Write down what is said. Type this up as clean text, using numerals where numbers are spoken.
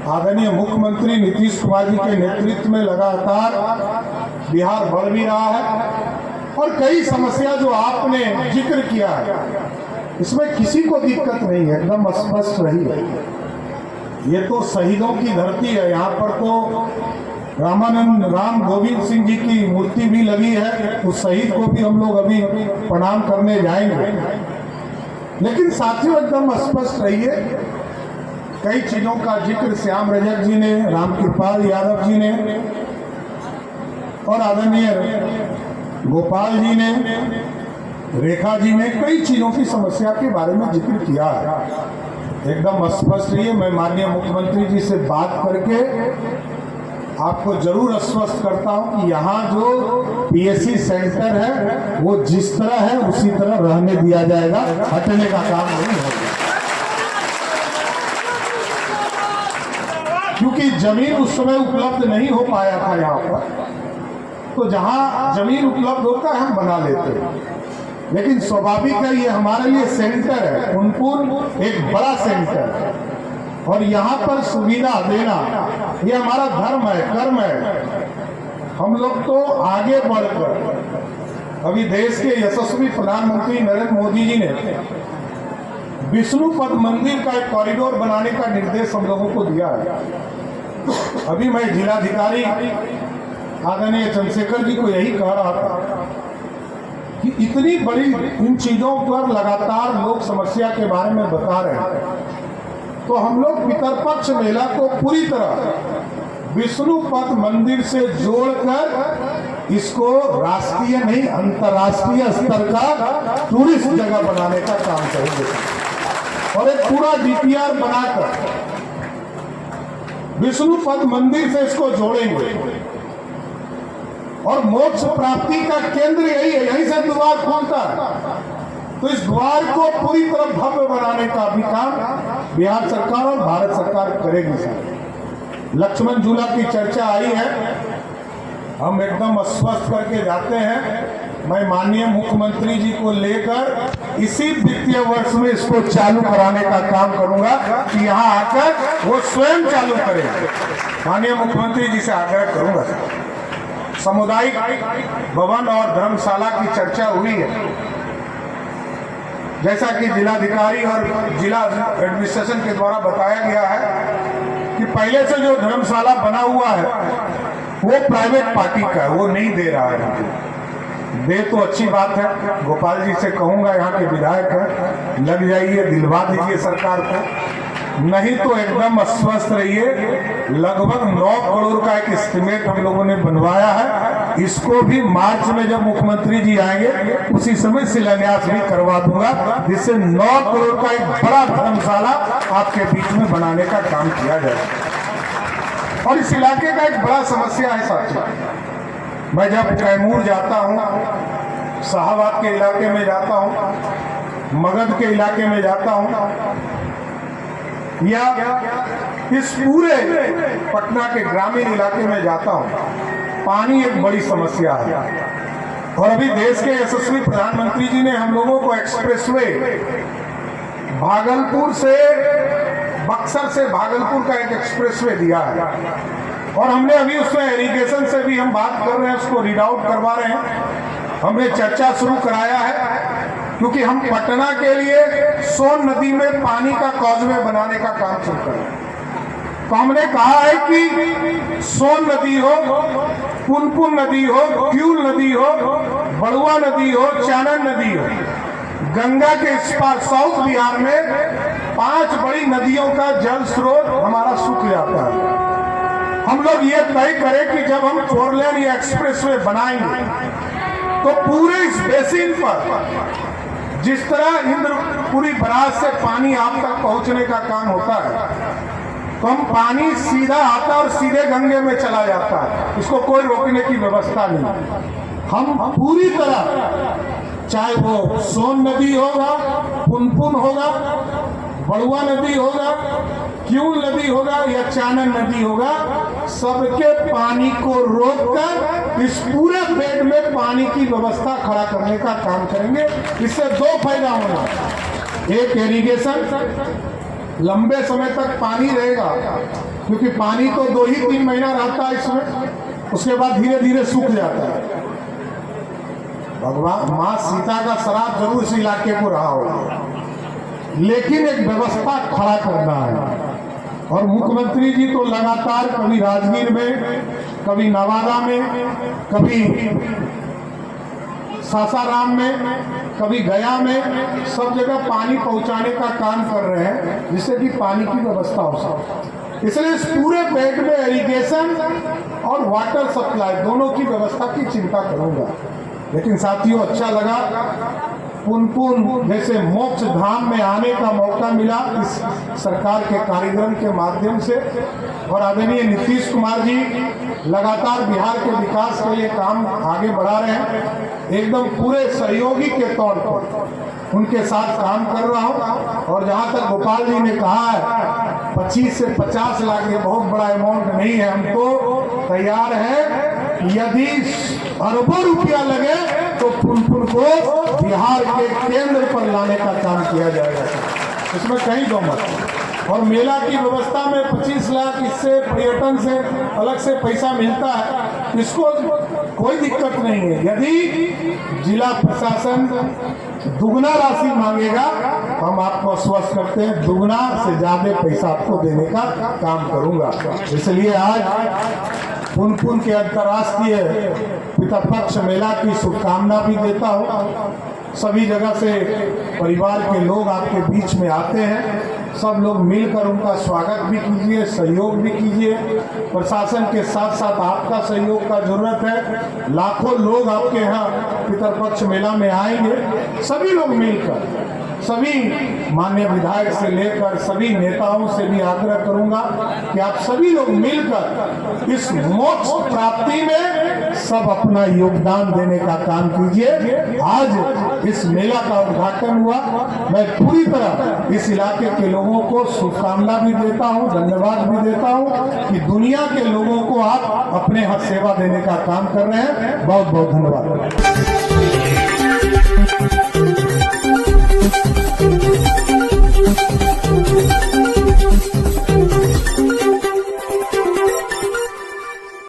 आदरणीय मुख्यमंत्री नीतीश कुमार जी के नेतृत्व में लगातार बिहार बढ़ भी रहा है और कई समस्या जो आपने जिक्र किया है इसमें किसी को दिक्कत नहीं है, एकदम स्पष्ट रही है। ये तो शहीदों की धरती है, यहाँ पर तो राम गोविंद सिंह जी की मूर्ति भी लगी है, उस शहीद को भी हम लोग अभी प्रणाम करने जाएंगे। लेकिन साथियों एकदम स्पष्ट रहिए, कई चीजों का जिक्र श्याम रजक जी ने, रामकृपाल यादव जी ने और आदरणीय गोपाल जी ने, रेखा जी ने कई चीजों की समस्या के बारे में जिक्र किया है। एकदम स्पष्ट रहिए, मैं माननीय मुख्यमंत्री जी से बात करके आपको जरूर आश्वस्त करता हूं कि यहाँ जो पीएससी सेंटर है वो जिस तरह है उसी तरह रहने दिया जाएगा, हटने का काम नहीं होगा। क्योंकि जमीन उस समय उपलब्ध नहीं हो पाया था यहाँ पर, तो जहाँ जमीन उपलब्ध होता है हम बना लेते हैं। लेकिन स्वाभाविक है ये हमारे लिए सेंटर है, फूलपुर एक बड़ा सेंटर है और यहाँ पर सुविधा देना ये हमारा धर्म है, कर्म है। हम लोग तो आगे बढ़कर अभी देश के यशस्वी प्रधानमंत्री नरेंद्र मोदी जी ने विष्णुपद मंदिर का एक कॉरिडोर बनाने का निर्देश हम लोगों को दिया है। अभी मैं जिलाधिकारी आदरणीय चंद्रशेखर जी को यही कह रहा था कि इतनी बड़ी इन चीजों पर लगातार लोग समस्या के बारे में बता रहे हैं, तो हम लोग पितरपक्ष मेला को पूरी तरह विष्णुपद मंदिर से जोड़कर इसको राष्ट्रीय नहीं अंतर्राष्ट्रीय स्तर का टूरिस्ट जगह बनाने का काम करेंगे और एक पूरा डीपीआर बनाकर विष्णुपद मंदिर से इसको जोड़ेंगे और मोक्ष प्राप्ति का केंद्र यही है, यहीं से द्वार खुलता है। तो इस द्वार को पूरी तरह भव्य बनाने का भी काम बिहार सरकार और भारत सरकार करेगी। लक्ष्मण झूला की चर्चा आई है, हम एकदम आश्वस्त करके जाते हैं। मैं माननीय मुख्यमंत्री जी को लेकर इसी वित्तीय वर्ष में इसको चालू कराने का काम करूंगा कि यहाँ आकर वो स्वयं चालू करें। माननीय मुख्यमंत्री जी से आग्रह करूंगा। सामुदायिक भवन और धर्मशाला की चर्चा हुई है, जैसा कि जिलाधिकारी और जिला एडमिनिस्ट्रेशन के द्वारा बताया गया है कि पहले से जो धर्मशाला बना हुआ है वो प्राइवेट पार्टी का है, वो नहीं दे रहा है। दे तो अच्छी बात है, गोपाल जी से कहूंगा यहाँ के विधायक है, लग जाइए, दिलवा दीजिए सरकार को। नहीं तो एकदम अस्वस्थ रहिए। लगभग 9 करोड़ का एक एस्टिमेट हम लोगों ने बनवाया है, इसको भी मार्च में जब मुख्यमंत्री जी आएंगे उसी समय शिलान्यास भी करवा दूंगा, जिससे 9 करोड़ का एक बड़ा धर्मशाला आपके बीच में बनाने का काम किया जाए। और इस इलाके का एक बड़ा समस्या है साथियों, मैं जब कैमूर जाता हूँ, शाहबाद के इलाके में जाता हूँ, मगध के इलाके में जाता हूँ या इस पूरे पटना के ग्रामीण इलाके में जाता हूँ, पानी एक बड़ी समस्या है। और अभी देश के यशस्वी प्रधानमंत्री जी ने हम लोगों को एक्सप्रेसवे भागलपुर से बक्सर से भागलपुर का एक एक्सप्रेसवे दिया है और हमने अभी उसमें इरिगेशन से भी हम बात कर रहे हैं, उसको रीड आउट करवा रहे हैं। हमने चर्चा शुरू कराया है क्योंकि हम पटना के लिए सोन नदी में पानी का कॉजवे बनाने का काम शुरू करें। तो हमने कहा है कि सोन नदी हो, पुनपुन नदी हो, क्यूल नदी हो, बड़ुआ नदी हो, चानन नदी हो, गंगा के इस पार साउथ बिहार में 5 बड़ी नदियों का जल स्रोत हमारा सूख जाता है। हम लोग ये तय करें कि जब हम 4 लेन या एक्सप्रेसवे बनाएंगे तो पूरे इस बेसिन पर जिस तरह इंद्रपुरी बराज से पानी आप तक पहुंचने का काम होता है, तो हम पानी सीधा आता और सीधे गंगे में चला जाता है, इसको कोई रोकने की व्यवस्था नहीं। हम पूरी तरह, चाहे वो सोन नदी होगा, पुनपुन होगा, बड़ुआ नदी होगा, क्यों नदी होगा या चानन नदी होगा, सबके पानी को रोककर इस पूरे बेड में पानी की व्यवस्था खड़ा करने का काम करेंगे। इससे दो फायदा होगा, एक इरिगेशन, लंबे समय तक पानी रहेगा, क्योंकि पानी तो 2 ही 3 महीना रहता है इसमें, उसके बाद धीरे धीरे सूख जाता है। भगवान माँ सीता का श्राप जरूर इस इलाके को रहा होगा, लेकिन एक व्यवस्था खड़ा करना है। और मुख्यमंत्री जी तो लगातार कभी राजगीर में, कभी नवादा में, कभी सासाराम में, कभी गया में, सब जगह पानी पहुंचाने का काम कर रहे हैं, जिससे कि पानी की व्यवस्था हो सके। इसलिए इस पूरे बेल्ट में इरिगेशन और वाटर सप्लाई दोनों की व्यवस्था की चिंता करूंगा। लेकिन साथियों, अच्छा लगा पुनपुन जैसे मोक्ष धाम में आने का मौका मिला इस सरकार के कार्यक्रम के माध्यम से। और आदरणीय नीतीश कुमार जी लगातार बिहार के विकास के लिए काम आगे बढ़ा रहे हैं। एकदम पूरे सहयोगी के तौर पर उनके साथ काम कर रहा हूँ। और जहाँ तक गोपाल जी ने कहा है 25 से 50 लाख, ये बहुत बड़ा अमाउंट नहीं है, हम तो तैयार है, यदि अरबों रुपया लगे तो पुनपुन को बिहार के केंद्र पर लाने का काम किया जाएगा, इसमें कहीं दो मत। और मेला की व्यवस्था में 25 लाख इससे पर्यटन से अलग से पैसा मिलता है, इसको कोई दिक्कत नहीं है। यदि जिला प्रशासन दुगना राशि मांगेगा, हम आपको आश्वस्त करते हैं दुगना से ज्यादा पैसा आपको देने का काम करूंगा। इसलिए आज पुनपुन के अंतर्राष्ट्रीय पितृपक्ष मेला की शुभकामना भी देता हूँ। सभी जगह से परिवार के लोग आपके बीच में आते हैं, सब लोग मिलकर उनका स्वागत भी कीजिए, सहयोग भी कीजिए। प्रशासन के साथ साथ आपका सहयोग का जरूरत है। लाखों लोग आपके यहाँ पितृपक्ष मेला में आएंगे, सभी लोग मिलकर, सभी माननीय विधायक से लेकर सभी नेताओं से भी आग्रह करूंगा कि आप सभी लोग मिलकर इस मोक्ष प्राप्ति में सब अपना योगदान देने का काम कीजिए। आज इस मेला का उद्घाटन हुआ, मैं पूरी तरह इस इलाके के लोगों को शुभकामना भी देता हूं, धन्यवाद भी देता हूं कि दुनिया के लोगों को आप अपने हाथ सेवा देने का काम कर रहे हैं। बहुत बहुत धन्यवाद।